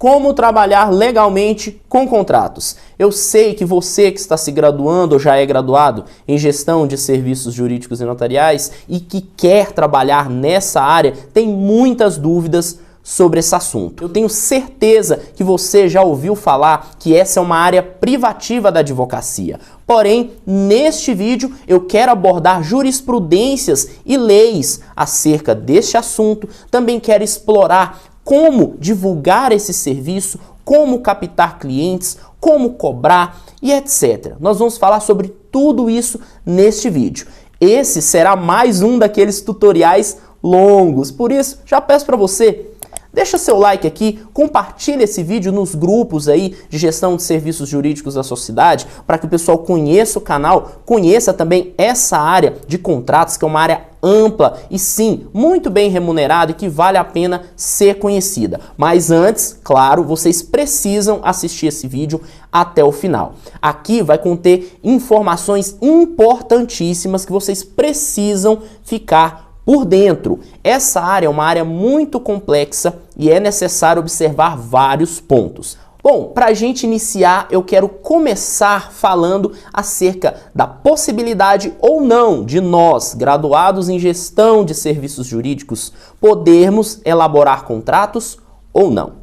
como trabalhar legalmente com contratos. Eu sei que você que está se graduando ou já é graduado em gestão de serviços jurídicos e notariais e que quer trabalhar nessa área tem muitas dúvidas sobre esse assunto. Eu tenho certeza que você já ouviu falar que essa é uma área privativa da advocacia. Porém, neste vídeo eu quero abordar jurisprudências e leis acerca deste assunto. Também quero explorar como divulgar esse serviço, como captar clientes, como cobrar e etc. Nós vamos falar sobre tudo isso neste vídeo. Esse será mais um daqueles tutoriais longos, por isso já peço para você, deixa seu like aqui, compartilha esse vídeo nos grupos aí de gestão de serviços jurídicos da sua cidade, para que o pessoal conheça o canal, conheça também essa área de contratos, que é uma área ampla e sim, muito bem remunerada e que vale a pena ser conhecida. Mas antes, claro, vocês precisam assistir esse vídeo até o final. Aqui vai conter informações importantíssimas que vocês precisam ficar por dentro. Essa área é uma área muito complexa e é necessário observar vários pontos. Bom, para a gente iniciar, eu quero começar falando acerca da possibilidade ou não de nós, graduados em gestão de serviços jurídicos, podermos elaborar contratos ou não.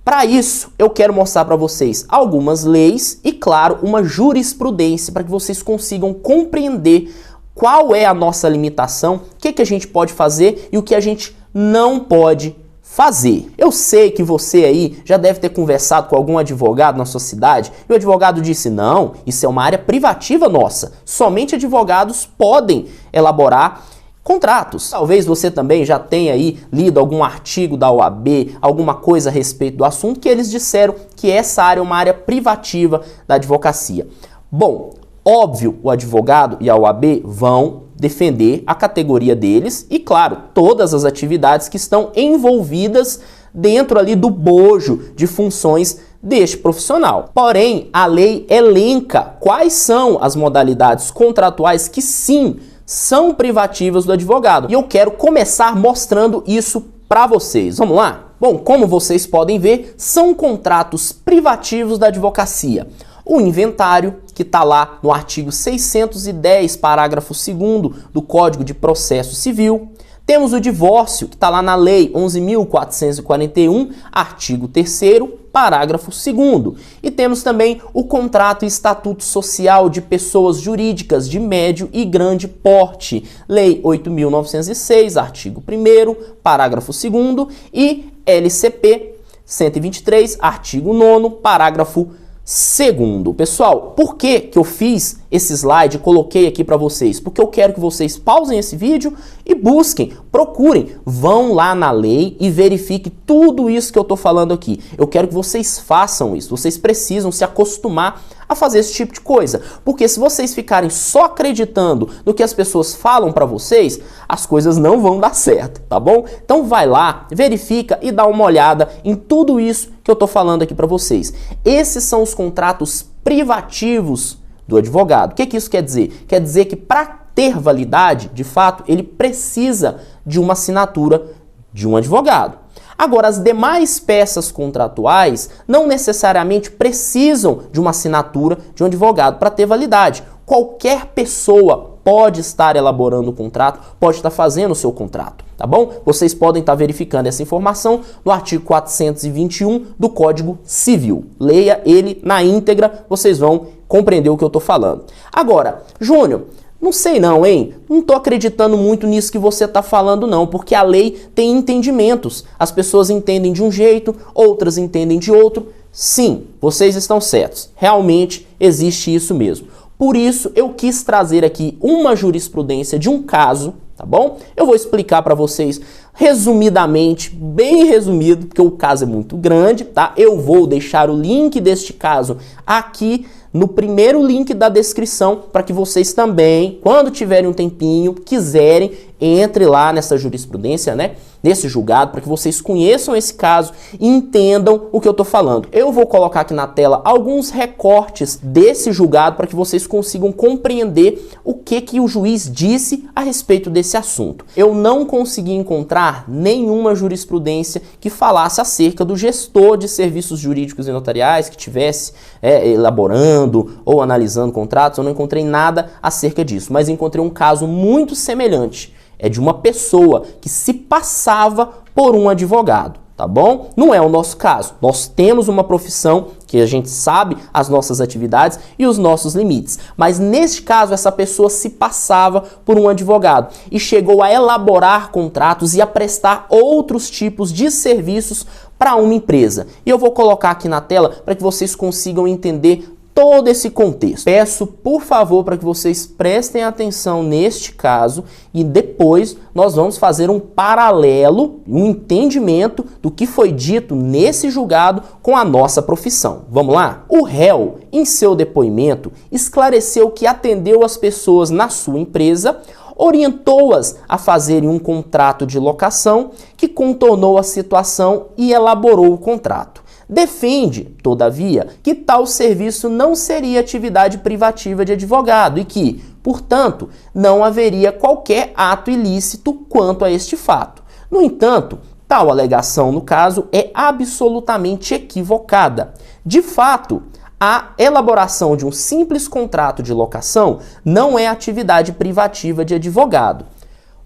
Para isso, eu quero mostrar para vocês algumas leis e, claro, uma jurisprudência para que vocês consigam compreender qual é a nossa limitação, o que a gente pode fazer e o que a gente não pode fazer. Eu sei que você aí já deve ter conversado com algum advogado na sua cidade e o advogado disse, não, isso é uma área privativa nossa, somente advogados podem elaborar contratos. Talvez você também já tenha aí lido algum artigo da OAB, alguma coisa a respeito do assunto, que eles disseram que essa área é uma área privativa da advocacia. Bom, óbvio, o advogado e a OAB vão defender a categoria deles e, claro, todas as atividades que estão envolvidas dentro ali do bojo de funções deste profissional. Porém, a lei elenca quais são as modalidades contratuais que sim são privativas do advogado. E eu quero começar mostrando isso para vocês. Vamos lá? Bom, como vocês podem ver, são contratos privativos da advocacia. O inventário, que está lá no artigo 610, parágrafo 2º do Código de Processo Civil. Temos o divórcio, que está lá na Lei 11.441, artigo 3º, parágrafo 2º. E temos também o contrato e estatuto social de pessoas jurídicas de médio e grande porte. Lei 8.906, artigo 1º, parágrafo 2º. E LCP 123, artigo 9º, parágrafo 2º. Pessoal, por que eu fiz esse slide e coloquei aqui para vocês? Porque eu quero que vocês pausem esse vídeo e busquem, procurem, vão lá na lei e verifiquem tudo isso que eu estou falando aqui. Eu quero que vocês façam isso, vocês precisam se acostumar a fazer esse tipo de coisa, porque se vocês ficarem só acreditando no que as pessoas falam para vocês, as coisas não vão dar certo, tá bom? Então vai lá, verifica e dá uma olhada em tudo isso que eu estou falando aqui para vocês. Esses são os contratos privativos do advogado. O que isso quer dizer? Quer dizer que para ter validade, de fato, ele precisa de uma assinatura de um advogado. Agora, as demais peças contratuais não necessariamente precisam de uma assinatura de um advogado para ter validade. Qualquer pessoa pode estar elaborando um contrato, pode estar fazendo o seu contrato, tá bom? Vocês podem estar verificando essa informação no artigo 421 do Código Civil. Leia ele na íntegra, vocês vão compreender o que eu estou falando. Agora, Júnior, não sei não, hein? Não tô acreditando muito nisso que você tá falando não, porque a lei tem entendimentos. As pessoas entendem de um jeito, outras entendem de outro. Sim, vocês estão certos. Realmente existe isso mesmo. Por isso, eu quis trazer aqui uma jurisprudência de um caso, tá bom? Eu vou explicar para vocês resumidamente, bem resumido, porque o caso é muito grande, tá? Eu vou deixar o link deste caso aqui no primeiro link da descrição para que vocês também, quando tiverem um tempinho, quiserem entre lá nessa jurisprudência, né? Nesse julgado, para que vocês conheçam esse caso e entendam o que eu tô falando. Eu vou colocar aqui na tela alguns recortes desse julgado para que vocês consigam compreender o que o juiz disse a respeito desse assunto. Eu não consegui encontrar nenhuma jurisprudência que falasse acerca do gestor de serviços jurídicos e notariais que tivesse elaborando ou analisando contratos. Eu não encontrei nada acerca disso, mas encontrei um caso muito semelhante. É de uma pessoa que se passava por um advogado, tá bom? Não é o nosso caso. Nós temos uma profissão que a gente sabe as nossas atividades e os nossos limites. Mas neste caso, essa pessoa se passava por um advogado e chegou a elaborar contratos e a prestar outros tipos de serviços para uma empresa. E eu vou colocar aqui na tela para que vocês consigam entender todo esse contexto. Peço, por favor, para que vocês prestem atenção neste caso e depois nós vamos fazer um paralelo, um entendimento do que foi dito nesse julgado com a nossa profissão. Vamos lá? O réu, em seu depoimento, esclareceu que atendeu as pessoas na sua empresa, orientou-as a fazerem um contrato de locação que contornou a situação e elaborou o contrato. Defende, todavia, que tal serviço não seria atividade privativa de advogado e que, portanto, não haveria qualquer ato ilícito quanto a este fato. No entanto, tal alegação, no caso, é absolutamente equivocada. De fato, a elaboração de um simples contrato de locação não é atividade privativa de advogado.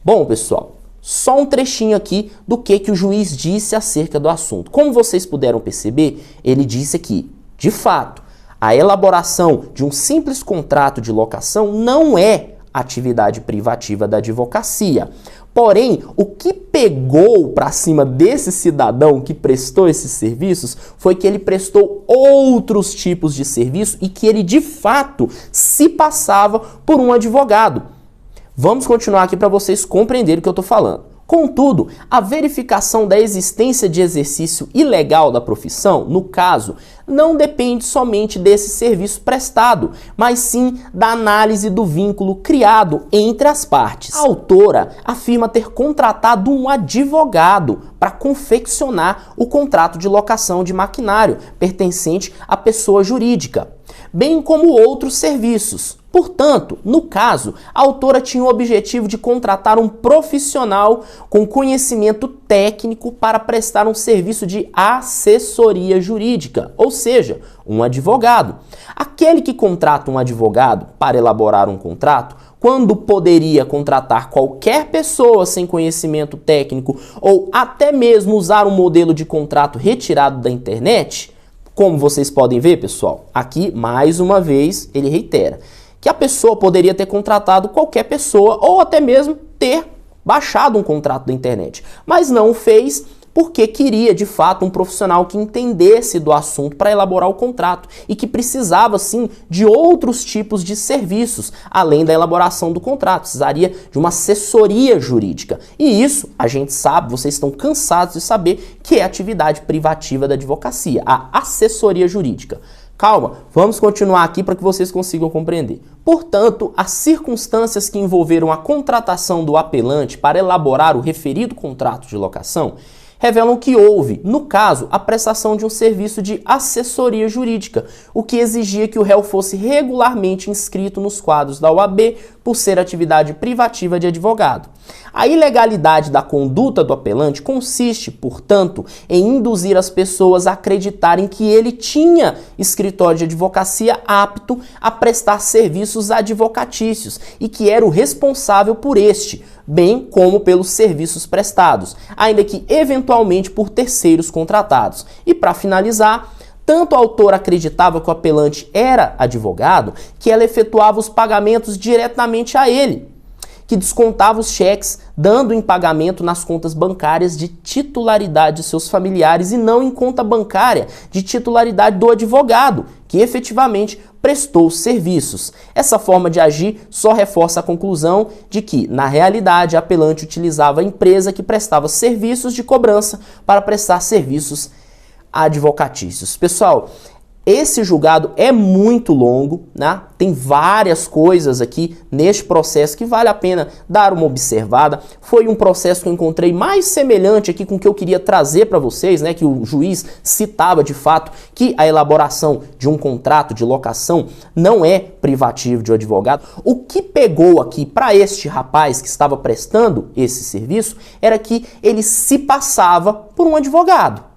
Bom, pessoal, só um trechinho aqui do que o juiz disse acerca do assunto. Como vocês puderam perceber, ele disse aqui, de fato, a elaboração de um simples contrato de locação não é atividade privativa da advocacia. Porém, o que pegou para cima desse cidadão que prestou esses serviços foi que ele prestou outros tipos de serviço e que ele, de fato, se passava por um advogado. Vamos continuar aqui para vocês compreenderem o que eu estou falando. Contudo, a verificação da existência de exercício ilegal da profissão, no caso, não depende somente desse serviço prestado, mas sim da análise do vínculo criado entre as partes. A autora afirma ter contratado um advogado para confeccionar o contrato de locação de maquinário pertencente à pessoa jurídica, bem como outros serviços. Portanto, no caso, a autora tinha o objetivo de contratar um profissional com conhecimento técnico para prestar um serviço de assessoria jurídica, ou seja, um advogado. Aquele que contrata um advogado para elaborar um contrato, quando poderia contratar qualquer pessoa sem conhecimento técnico ou até mesmo usar um modelo de contrato retirado da internet, como vocês podem ver, pessoal, aqui mais uma vez ele reitera que a pessoa poderia ter contratado qualquer pessoa ou até mesmo ter baixado um contrato da internet, mas não o fez porque queria, de fato, um profissional que entendesse do assunto para elaborar o contrato e que precisava, sim, de outros tipos de serviços, além da elaboração do contrato. Precisaria de uma assessoria jurídica. E isso, a gente sabe, vocês estão cansados de saber que é atividade privativa da advocacia, a assessoria jurídica. Calma, vamos continuar aqui para que vocês consigam compreender. Portanto, as circunstâncias que envolveram a contratação do apelante para elaborar o referido contrato de locação revelam que houve, no caso, a prestação de um serviço de assessoria jurídica, o que exigia que o réu fosse regularmente inscrito nos quadros da OAB por ser atividade privativa de advogado. A ilegalidade da conduta do apelante consiste, portanto, em induzir as pessoas a acreditarem que ele tinha escritório de advocacia apto a prestar serviços advocatícios e que era o responsável por este, bem como pelos serviços prestados, ainda que eventualmente por terceiros contratados. E para finalizar, tanto a autora acreditava que o apelante era advogado que ela efetuava os pagamentos diretamente a ele, que descontava os cheques, dando em pagamento nas contas bancárias de titularidade de seus familiares e não em conta bancária de titularidade do advogado, que efetivamente prestou os serviços. Essa forma de agir só reforça a conclusão de que, na realidade, a apelante utilizava a empresa que prestava serviços de cobrança para prestar serviços advocatícios. Pessoal, Esse julgado é muito longo, né? Tem várias coisas aqui neste processo que vale a pena dar uma observada. Foi um processo que eu encontrei mais semelhante aqui com o que eu queria trazer para vocês, né? Que o juiz citava de fato que a elaboração de um contrato de locação não é privativo de um advogado. O que pegou aqui para este rapaz que estava prestando esse serviço era que ele se passava por um advogado.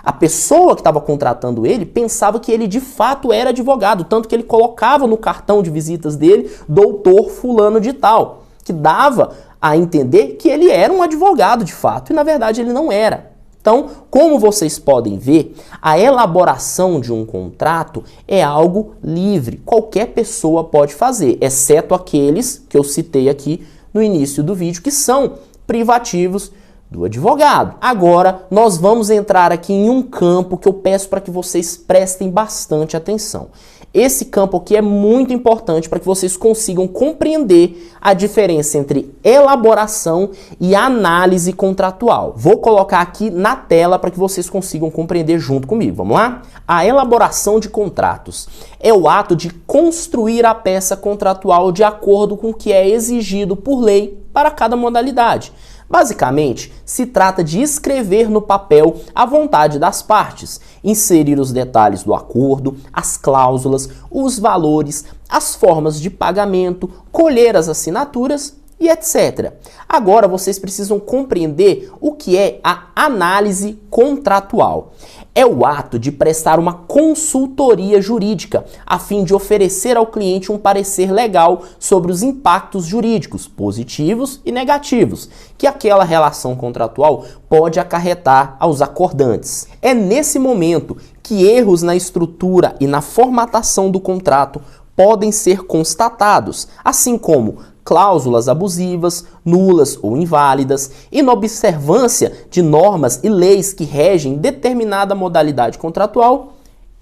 A pessoa que estava contratando ele pensava que ele de fato era advogado, tanto que ele colocava no cartão de visitas dele, doutor fulano de tal, que dava a entender que ele era um advogado de fato, e na verdade ele não era. Então, como vocês podem ver, a elaboração de um contrato é algo livre, qualquer pessoa pode fazer, exceto aqueles que eu citei aqui no início do vídeo, que são privativos do advogado. Agora, nós vamos entrar aqui em um campo que eu peço para que vocês prestem bastante atenção. Esse campo aqui é muito importante para que vocês consigam compreender a diferença entre elaboração e análise contratual. Vou colocar aqui na tela para que vocês consigam compreender junto comigo. Vamos lá? A elaboração de contratos é o ato de construir a peça contratual de acordo com o que é exigido por lei para cada modalidade. Basicamente, se trata de escrever no papel a vontade das partes, inserir os detalhes do acordo, as cláusulas, os valores, as formas de pagamento, colher as assinaturas e etc. Agora vocês precisam compreender o que é a análise contratual. É o ato de prestar uma consultoria jurídica, a fim de oferecer ao cliente um parecer legal sobre os impactos jurídicos, positivos e negativos, que aquela relação contratual pode acarretar aos acordantes. É nesse momento que erros na estrutura e na formatação do contrato podem ser constatados, assim como cláusulas abusivas, nulas ou inválidas, inobservância de normas e leis que regem determinada modalidade contratual,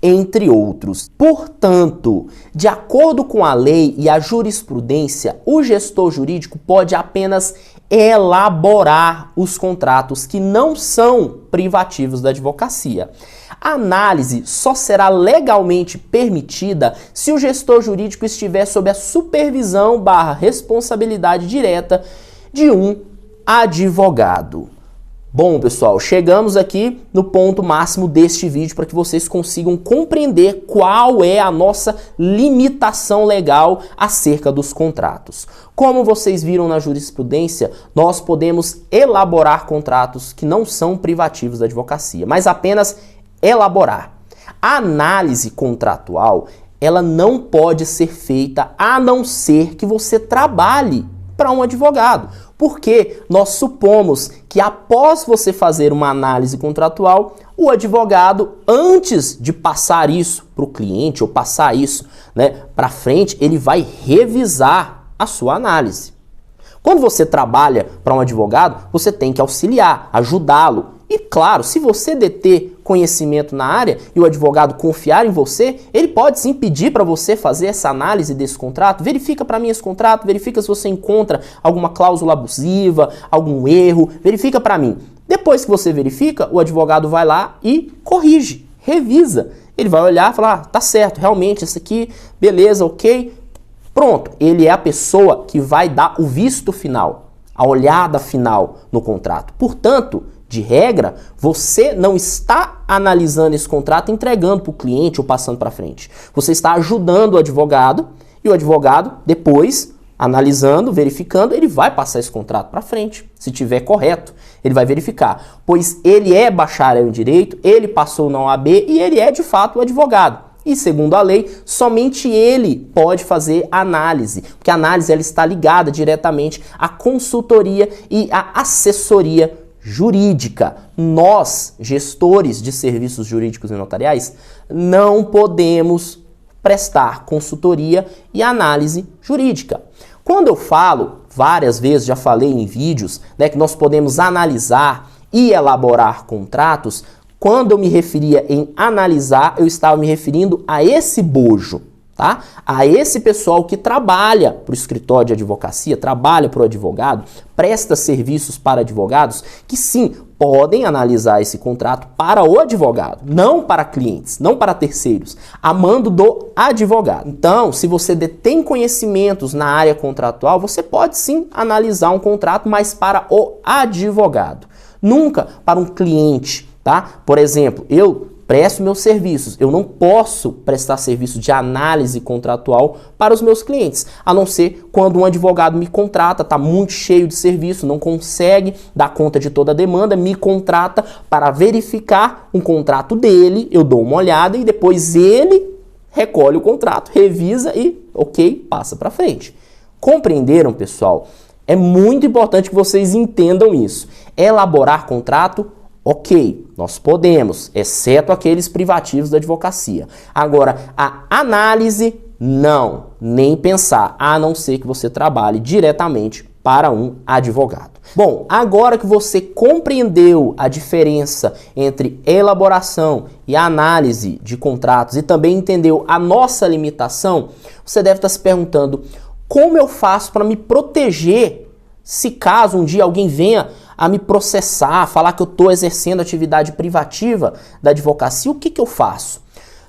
entre outros. Portanto, de acordo com a lei e a jurisprudência, o gestor jurídico pode apenas elaborar os contratos que não são privativos da advocacia. A análise só será legalmente permitida se o gestor jurídico estiver sob a supervisão / responsabilidade direta de um advogado. Bom, pessoal, chegamos aqui no ponto máximo deste vídeo para que vocês consigam compreender qual é a nossa limitação legal acerca dos contratos. Como vocês viram na jurisprudência, nós podemos elaborar contratos que não são privativos da advocacia, mas apenas elaborar. A análise contratual, ela não pode ser feita a não ser que você trabalhe para um advogado. Porque nós supomos que após você fazer uma análise contratual, o advogado, antes de passar isso para o cliente ou passar isso, para frente, ele vai revisar a sua análise. Quando você trabalha para um advogado, você tem que auxiliar, ajudá-lo. E claro, se você deter conhecimento na área e o advogado confiar em você, ele pode sim pedir para você fazer essa análise desse contrato. Verifica para mim esse contrato, verifica se você encontra alguma cláusula abusiva, algum erro, verifica para mim. Depois que você verifica, o advogado vai lá e corrige, revisa. Ele vai olhar e falar, tá certo, realmente isso aqui, beleza, ok. Pronto, ele é a pessoa que vai dar o visto final, a olhada final no contrato. Portanto, de regra, você não está analisando esse contrato, entregando para o cliente ou passando para frente. Você está ajudando o advogado e o advogado, depois, analisando, verificando, ele vai passar esse contrato para frente. Se tiver correto, ele vai verificar. Pois ele é bacharel em direito, ele passou na OAB e ele é de fato o advogado. E segundo a lei, somente ele pode fazer análise, porque a análise ela está ligada diretamente à consultoria e à assessoria jurídica. Nós, gestores de serviços jurídicos e notariais, não podemos prestar consultoria e análise jurídica. Quando eu falo, várias vezes, já falei em vídeos, que nós podemos analisar e elaborar contratos, quando eu me referia em analisar, eu estava me referindo a esse bojo, tá? A esse pessoal que trabalha para o escritório de advocacia, trabalha para o advogado, presta serviços para advogados, que sim, podem analisar esse contrato para o advogado, não para clientes, não para terceiros, a mando do advogado. Então, se você detém conhecimentos na área contratual, você pode sim analisar um contrato, mas para o advogado, nunca para um cliente, tá? Por exemplo, eu presto meus serviços, eu não posso prestar serviço de análise contratual para os meus clientes, a não ser quando um advogado me contrata, está muito cheio de serviço, não consegue dar conta de toda a demanda, me contrata para verificar um contrato dele, eu dou uma olhada e depois ele recolhe o contrato, revisa e, ok, passa para frente. Compreenderam, pessoal? É muito importante que vocês entendam isso. Elaborar contrato, ok, nós podemos, exceto aqueles privativos da advocacia. Agora, a análise, não, nem pensar, a não ser que você trabalhe diretamente para um advogado. Bom, agora que você compreendeu a diferença entre elaboração e análise de contratos e também entendeu a nossa limitação, você deve estar se perguntando, como eu faço para me proteger se caso um dia alguém venha a me processar, falar que eu estou exercendo atividade privativa da advocacia, o que eu faço?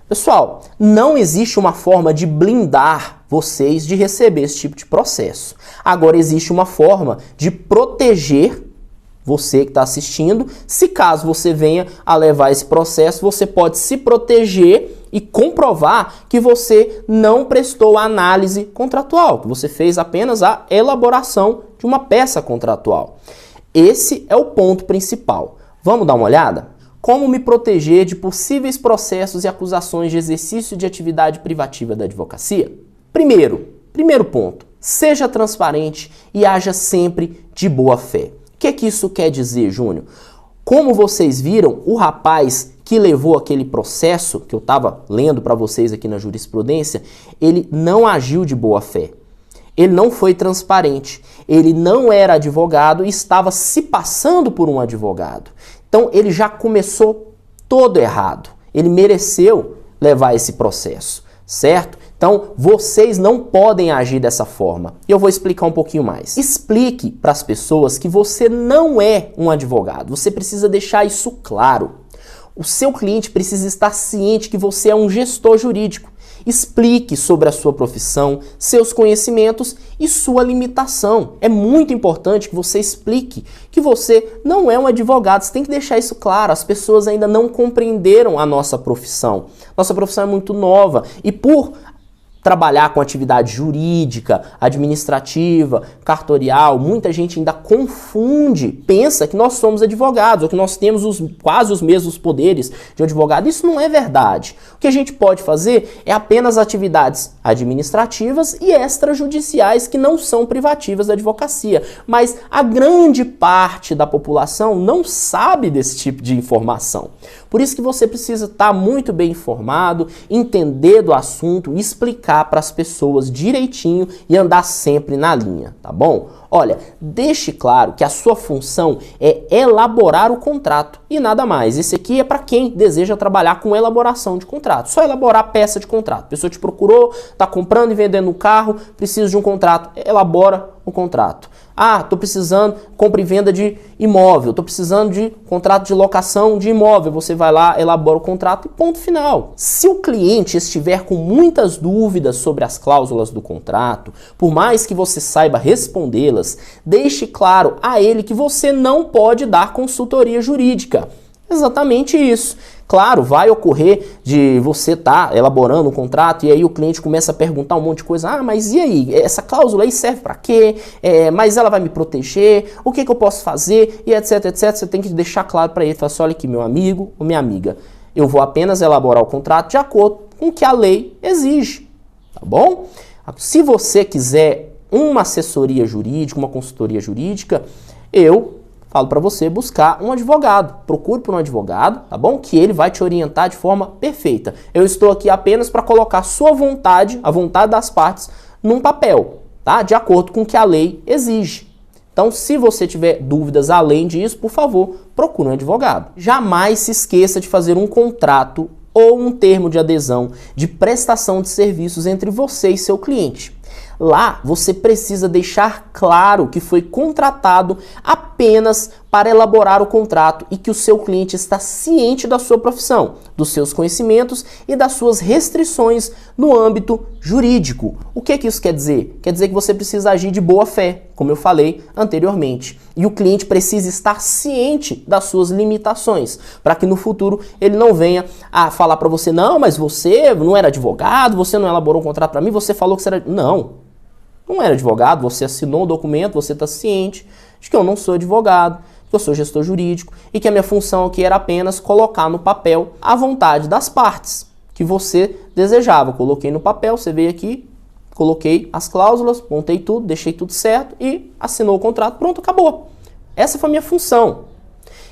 Pessoal, não existe uma forma de blindar vocês de receber esse tipo de processo. Agora existe uma forma de proteger você que está assistindo. Se caso você venha a levar esse processo, você pode se proteger e comprovar que você não prestou a análise contratual, que você fez apenas a elaboração de uma peça contratual. Esse é o ponto principal. Vamos dar uma olhada? Como me proteger de possíveis processos e acusações de exercício de atividade privativa da advocacia? Primeiro ponto, seja transparente e haja sempre de boa fé. O que isso quer dizer, Júnior? Como vocês viram, o rapaz que levou aquele processo, que eu estava lendo para vocês aqui na jurisprudência, ele não agiu de boa fé. Ele não foi transparente, ele não era advogado e estava se passando por um advogado. Então ele já começou todo errado. Ele mereceu levar esse processo, certo? Então vocês não podem agir dessa forma. E eu vou explicar um pouquinho mais. Explique para as pessoas que você não é um advogado. Você precisa deixar isso claro. O seu cliente precisa estar ciente que você é um gestor jurídico. Explique sobre a sua profissão, seus conhecimentos e sua limitação. É muito importante que você explique que você não é um advogado. Você tem que deixar isso claro. As pessoas ainda não compreenderam a nossa profissão. Nossa profissão é muito nova e por trabalhar com atividade jurídica, administrativa, cartorial, muita gente ainda confunde, pensa que nós somos advogados, ou que nós temos quase os mesmos poderes de um advogado. Isso não é verdade. O que a gente pode fazer é apenas atividades administrativas e extrajudiciais que não são privativas da advocacia. Mas a grande parte da população não sabe desse tipo de informação. Por isso que você precisa estar muito bem informado, entender do assunto e explicar para as pessoas direitinho e andar sempre na linha, tá bom? Olha, deixe claro que a sua função é elaborar o contrato e nada mais. Esse aqui é para quem deseja trabalhar com elaboração de contrato. Só elaborar a peça de contrato. A pessoa te procurou, está comprando e vendendo um carro, precisa de um contrato. Elabora o contrato. Ah, estou precisando compra e venda de imóvel, estou precisando de contrato de locação de imóvel. Você vai lá, elabora o contrato e ponto final. Se o cliente estiver com muitas dúvidas sobre as cláusulas do contrato, por mais que você saiba respondê-las, deixe claro a ele que você não pode dar consultoria jurídica. Exatamente isso. Claro, vai ocorrer de você estar elaborando um contrato e aí o cliente começa a perguntar um monte de coisa. Ah, mas e aí? Essa cláusula aí serve para quê? Mas ela vai me proteger? O que eu posso fazer? E etc, etc. Você tem que deixar claro para ele. Falar assim, olha aqui, meu amigo ou minha amiga, eu vou apenas elaborar o contrato de acordo com o que a lei exige. Tá bom? Se você quiser uma assessoria jurídica, uma consultoria jurídica, eu falo para você buscar um advogado. Procure por um advogado, tá bom? Que ele vai te orientar de forma perfeita. Eu estou aqui apenas para colocar sua vontade, a vontade das partes, num papel, tá? De acordo com o que a lei exige. Então, se você tiver dúvidas além disso, por favor, procure um advogado. Jamais se esqueça de fazer um contrato ou um termo de adesão de prestação de serviços entre você e seu cliente. Lá, você precisa deixar claro que foi contratado apenas apenas para elaborar o contrato e que o seu cliente está ciente da sua profissão, dos seus conhecimentos e das suas restrições no âmbito jurídico. O que isso quer dizer? Quer dizer que você precisa agir de boa fé, como eu falei anteriormente. E o cliente precisa estar ciente das suas limitações, para que no futuro ele não venha a falar para você, não, mas você não era advogado, você não elaborou um contrato para mim, você falou que você era... Não era advogado, você assinou o documento, você está ciente de que eu não sou advogado, que eu sou gestor jurídico e que a minha função aqui era apenas colocar no papel a vontade das partes que você desejava. Eu coloquei no papel, você veio aqui, coloquei as cláusulas, montei tudo, deixei tudo certo e assinou o contrato, pronto, acabou. Essa foi a minha função.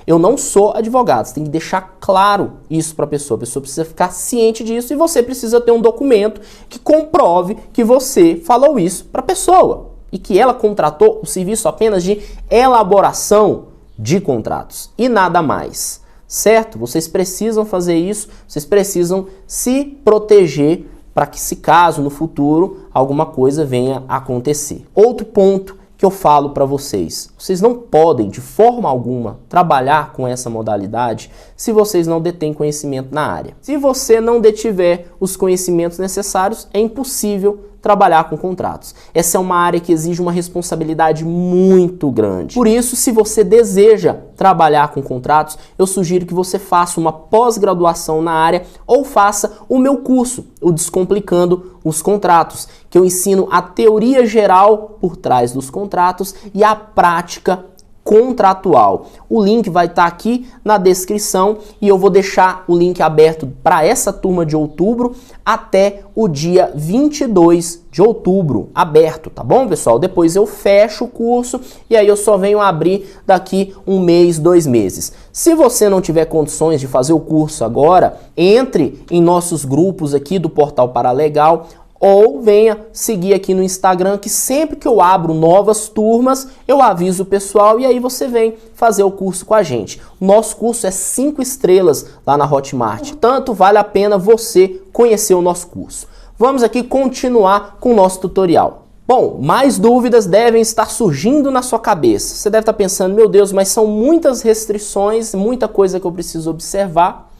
Eu não sou advogado, você tem que deixar claro isso para a pessoa precisa ficar ciente disso e você precisa ter um documento que comprove que você falou isso para a pessoa e que ela contratou o serviço apenas de elaboração de contratos e nada mais, certo? Vocês precisam fazer isso, vocês precisam se proteger para que, se caso no futuro alguma coisa venha a acontecer. Outro ponto que eu falo para vocês, vocês não podem de forma alguma trabalhar com essa modalidade se vocês não detêm conhecimento na área. Se você não detiver os conhecimentos necessários, é impossível trabalhar com contratos. Essa é uma área que exige uma responsabilidade muito grande. Por isso, se você deseja trabalhar com contratos, eu sugiro que você faça uma pós-graduação na área ou faça o meu curso, o Descomplicando os Contratos, que eu ensino a teoria geral por trás dos contratos e a prática contratual. O link vai estar aqui na descrição e eu vou deixar o link aberto para essa turma de outubro até o dia 22 de outubro, aberto, tá bom, pessoal? Depois eu fecho o curso e aí eu só venho abrir daqui 1 mês, 2 meses. Se você não tiver condições de fazer o curso agora, entre em nossos grupos aqui do Portal Paralegal, ou venha seguir aqui no Instagram, que sempre que eu abro novas turmas, eu aviso o pessoal e aí você vem fazer o curso com a gente. O nosso curso é 5 estrelas lá na Hotmart, portanto vale a pena você conhecer o nosso curso. Vamos aqui continuar com o nosso tutorial. Bom, mais dúvidas devem estar surgindo na sua cabeça. Você deve estar pensando, meu Deus, mas são muitas restrições, muita coisa que eu preciso observar.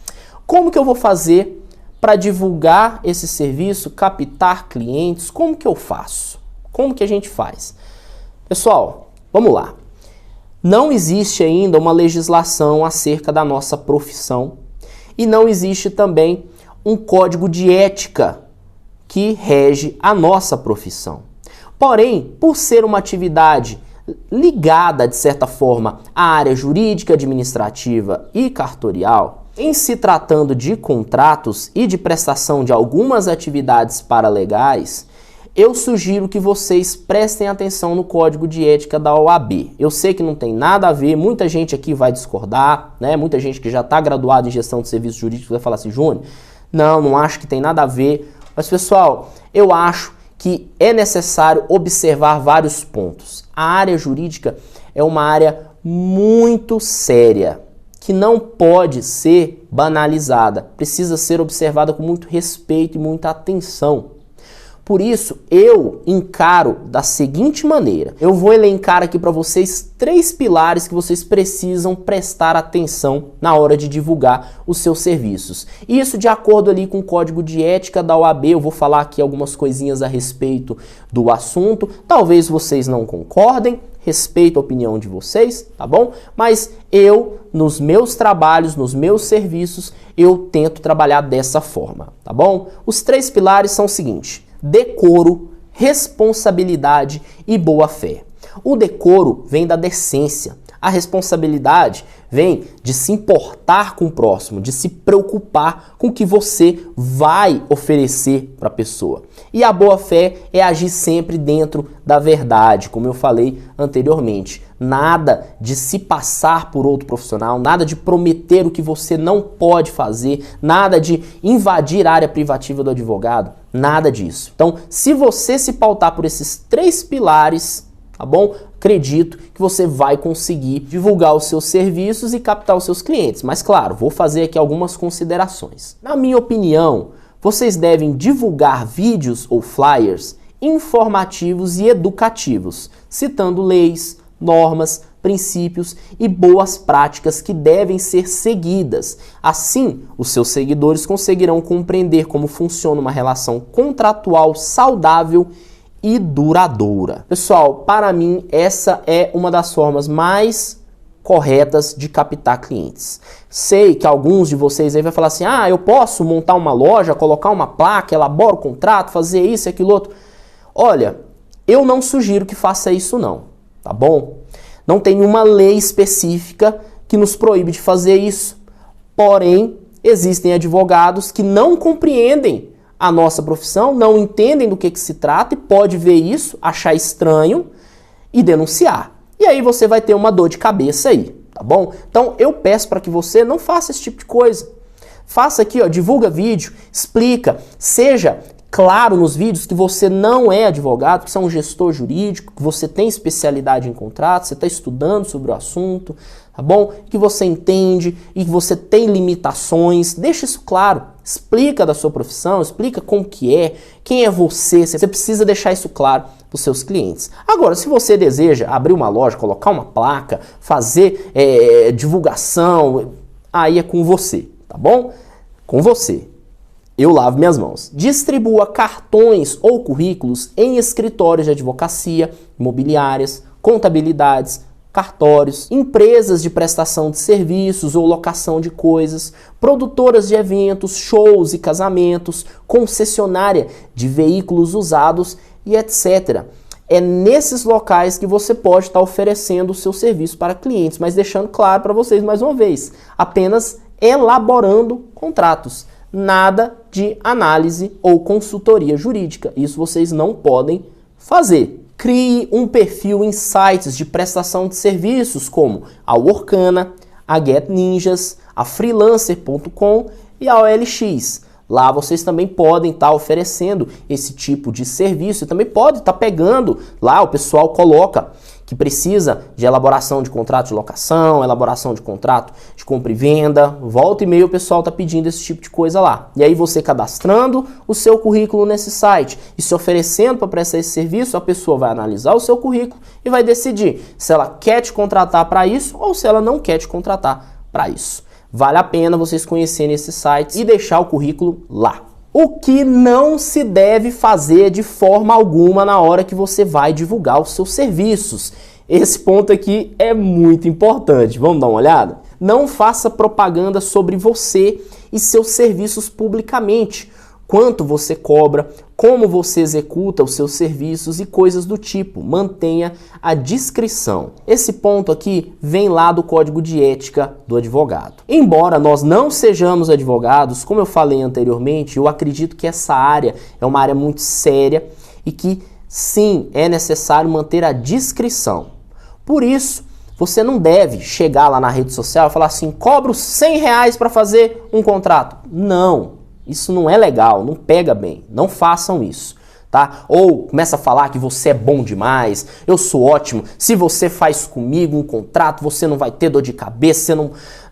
Como que eu vou fazer para divulgar esse serviço, captar clientes? Como que eu faço? Como que a gente faz? Pessoal, vamos lá. Não existe ainda uma legislação acerca da nossa profissão e não existe também um código de ética que rege a nossa profissão. Porém, por ser uma atividade ligada, de certa forma, à área jurídica, administrativa e cartorial, em se tratando de contratos e de prestação de algumas atividades paralegais, eu sugiro que vocês prestem atenção no código de ética da OAB. Eu sei que não tem nada a ver, muita gente aqui vai discordar, né? Muita gente que já está graduada em gestão de serviços jurídicos vai falar assim, Júnior, não acho que tem nada a ver. Mas, pessoal, eu acho que é necessário observar vários pontos. A área jurídica é uma área muito séria, que não pode ser banalizada, precisa ser observada com muito respeito e muita atenção. Por isso, eu encaro da seguinte maneira. Eu vou elencar aqui para vocês 3 pilares que vocês precisam prestar atenção na hora de divulgar os seus serviços. Isso de acordo ali com o código de ética da OAB, eu vou falar aqui algumas coisinhas a respeito do assunto. Talvez vocês não concordem, respeito a opinião de vocês, tá bom? Mas eu, nos meus trabalhos, nos meus serviços, eu tento trabalhar dessa forma, tá bom? Os 3 pilares são o seguinte: decoro, responsabilidade e boa-fé. O decoro vem da decência. A responsabilidade vem de se importar com o próximo, de se preocupar com o que você vai oferecer para a pessoa. E a boa-fé é agir sempre dentro da verdade, como eu falei anteriormente. Nada de se passar por outro profissional, nada de prometer o que você não pode fazer, nada de invadir a área privativa do advogado, nada disso. Então, se você se pautar por esses 3 pilares, tá bom? Acredito que você vai conseguir divulgar os seus serviços e captar os seus clientes. Mas claro, vou fazer aqui algumas considerações. Na minha opinião, vocês devem divulgar vídeos ou flyers informativos e educativos, citando leis, normas, princípios e boas práticas que devem ser seguidas. Assim, os seus seguidores conseguirão compreender como funciona uma relação contratual saudável e duradoura. Pessoal, para mim, essa é uma das formas mais corretas de captar clientes. Sei que alguns de vocês aí vai falar assim, eu posso montar uma loja, colocar uma placa, elaborar o contrato, fazer isso e aquilo outro. Olha, eu não sugiro que faça isso não, tá bom? Não tem uma lei específica que nos proíbe de fazer isso. Porém, existem advogados que não compreendem a nossa profissão, não entendem do que se trata e pode ver isso, achar estranho e denunciar. E aí você vai ter uma dor de cabeça aí, tá bom? Então eu peço para que você não faça esse tipo de coisa. Faça aqui, divulga vídeo, explica, seja claro nos vídeos que você não é advogado, que você é um gestor jurídico, que você tem especialidade em contratos, você está estudando sobre o assunto, tá bom? Que você entende e que você tem limitações. Deixa isso claro. Explica da sua profissão, explica como que é, quem é você. Você precisa deixar isso claro para os seus clientes. Agora, se você deseja abrir uma loja, colocar uma placa, fazer divulgação, aí é com você, tá bom? Com você. Eu lavo minhas mãos. Distribua cartões ou currículos em escritórios de advocacia, imobiliárias, contabilidades, cartórios, empresas de prestação de serviços ou locação de coisas, produtoras de eventos, shows e casamentos, concessionária de veículos usados e etc. É nesses locais que você pode estar oferecendo o seu serviço para clientes, mas deixando claro para vocês mais uma vez, apenas elaborando contratos. Nada de análise ou consultoria jurídica. Isso vocês não podem fazer. Crie um perfil em sites de prestação de serviços como a Workana, a GetNinjas, a Freelancer.com e a OLX. Lá vocês também podem estar oferecendo esse tipo de serviço e também pode estar pegando, lá o pessoal coloca que precisa de elaboração de contrato de locação, elaboração de contrato de compra e venda, volta e meia o pessoal está pedindo esse tipo de coisa lá. E aí você cadastrando o seu currículo nesse site e se oferecendo para prestar esse serviço, a pessoa vai analisar o seu currículo e vai decidir se ela quer te contratar para isso ou se ela não quer te contratar para isso. Vale a pena vocês conhecerem esses sites e deixar o currículo lá. O que não se deve fazer de forma alguma na hora que você vai divulgar os seus serviços. Esse ponto aqui é muito importante. Vamos dar uma olhada? Não faça propaganda sobre você e seus serviços publicamente. Quanto você cobra, como você executa os seus serviços e coisas do tipo. Mantenha a discrição. Esse ponto aqui vem lá do Código de Ética do advogado. Embora nós não sejamos advogados, como eu falei anteriormente, eu acredito que essa área é uma área muito séria e que, sim, é necessário manter a discrição. Por isso, você não deve chegar lá na rede social e falar assim, cobro R$100 para fazer um contrato. Não. Isso não é legal, não pega bem, não façam isso, tá? Ou começa a falar que você é bom demais, eu sou ótimo, se você faz comigo um contrato, você não vai ter dor de cabeça,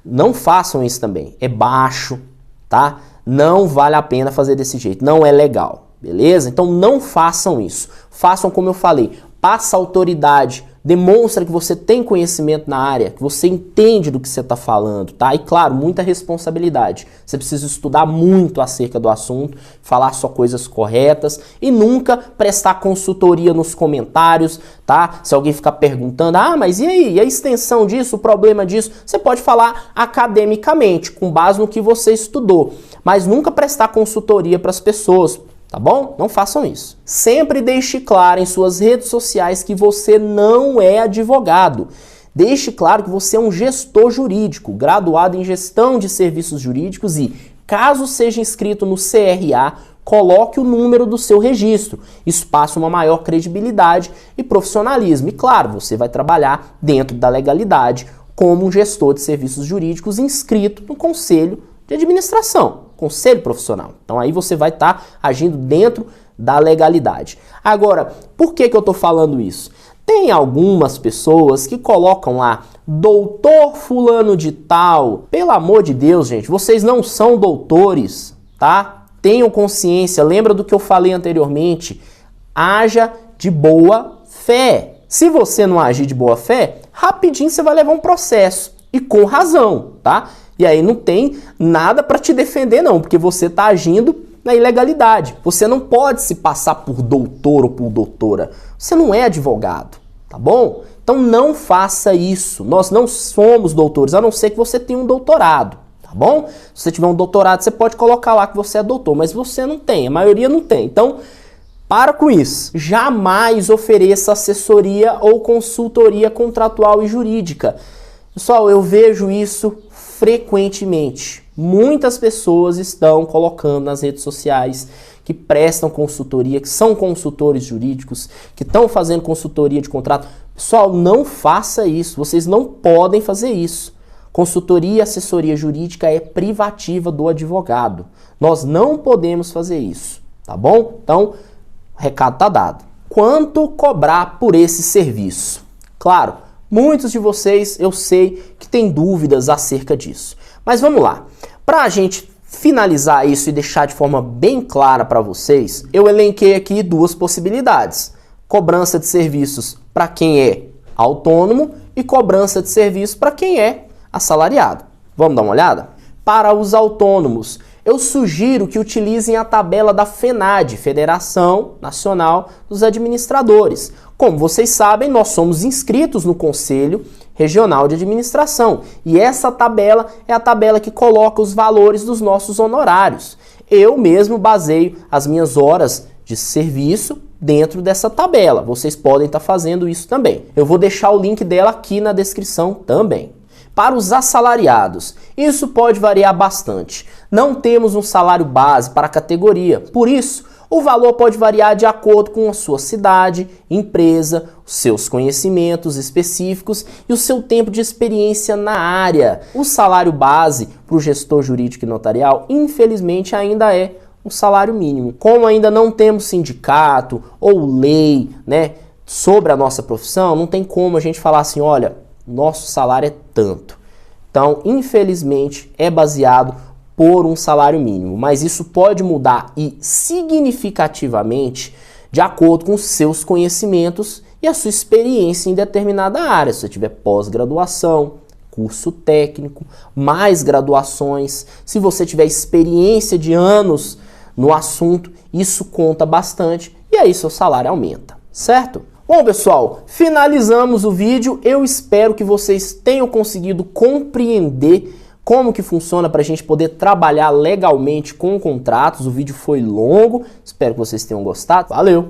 não façam isso também, é baixo, tá? Não vale a pena fazer desse jeito, não é legal, beleza? Então não façam isso, façam como eu falei, passa autoridade, demonstra que você tem conhecimento na área, que você entende do que você está falando, tá? E claro, muita responsabilidade. Você precisa estudar muito acerca do assunto, falar só coisas corretas e nunca prestar consultoria nos comentários, tá? Se alguém ficar perguntando, mas e aí? E a extensão disso, o problema disso? Você pode falar academicamente, com base no que você estudou, mas nunca prestar consultoria para as pessoas. Tá bom? Não façam isso. Sempre deixe claro em suas redes sociais que você não é advogado. Deixe claro que você é um gestor jurídico, graduado em gestão de serviços jurídicos e, caso seja inscrito no CRA, coloque o número do seu registro. Isso passa uma maior credibilidade e profissionalismo. E claro, você vai trabalhar dentro da legalidade como um gestor de serviços jurídicos inscrito no Conselho de Administração. Conselho profissional. Então aí você vai estar agindo dentro da legalidade. Agora, por que eu estou falando isso? Tem algumas pessoas que colocam lá, doutor fulano de tal. Pelo amor de Deus, gente, vocês não são doutores, tá? Tenham consciência, lembra do que eu falei anteriormente. Haja de boa fé. Se você não agir de boa fé, rapidinho você vai levar um processo. E com razão, tá? E aí não tem nada para te defender não, porque você está agindo na ilegalidade. Você não pode se passar por doutor ou por doutora. Você não é advogado, tá bom? Então não faça isso. Nós não somos doutores, a não ser que você tenha um doutorado, tá bom? Se você tiver um doutorado, você pode colocar lá que você é doutor, mas você não tem, a maioria não tem. Então, para com isso. Jamais ofereça assessoria ou consultoria contratual e jurídica. Pessoal, eu vejo isso frequentemente. Muitas pessoas estão colocando nas redes sociais que prestam consultoria, que são consultores jurídicos, que estão fazendo consultoria de contrato. Pessoal, não faça isso. Vocês não podem fazer isso. Consultoria e assessoria jurídica é privativa do advogado. Nós não podemos fazer isso, tá bom? Então, o recado está dado. Quanto cobrar por esse serviço? Claro, muitos de vocês, eu sei que têm dúvidas acerca disso. Mas vamos lá. Para a gente finalizar isso e deixar de forma bem clara para vocês, eu elenquei aqui duas possibilidades. Cobrança de serviços para quem é autônomo e cobrança de serviços para quem é assalariado. Vamos dar uma olhada? Para os autônomos, eu sugiro que utilizem a tabela da FENAD, Federação Nacional dos Administradores. Como vocês sabem, nós somos inscritos no Conselho Regional de Administração e essa tabela é a tabela que coloca os valores dos nossos honorários. Eu mesmo baseio as minhas horas de serviço dentro dessa tabela. Vocês podem estar fazendo isso também. Eu vou deixar o link dela aqui na descrição também. Para os assalariados, isso pode variar bastante. Não temos um salário base para a categoria, por isso, o valor pode variar de acordo com a sua cidade, empresa, os seus conhecimentos específicos e o seu tempo de experiência na área. O salário base para o gestor jurídico e notarial, infelizmente, ainda é um salário mínimo. Como ainda não temos sindicato ou lei, né, sobre a nossa profissão, não tem como a gente falar assim, olha, nosso salário é tanto. Então, infelizmente, é baseado por um salário mínimo, mas isso pode mudar e significativamente de acordo com os seus conhecimentos e a sua experiência em determinada área. Se você tiver pós-graduação, curso técnico, mais graduações, se você tiver experiência de anos no assunto, isso conta bastante e aí seu salário aumenta, certo? Bom, pessoal, finalizamos o vídeo. Eu espero que vocês tenham conseguido compreender como que funciona para a gente poder trabalhar legalmente com contratos. O vídeo foi longo, espero que vocês tenham gostado. Valeu!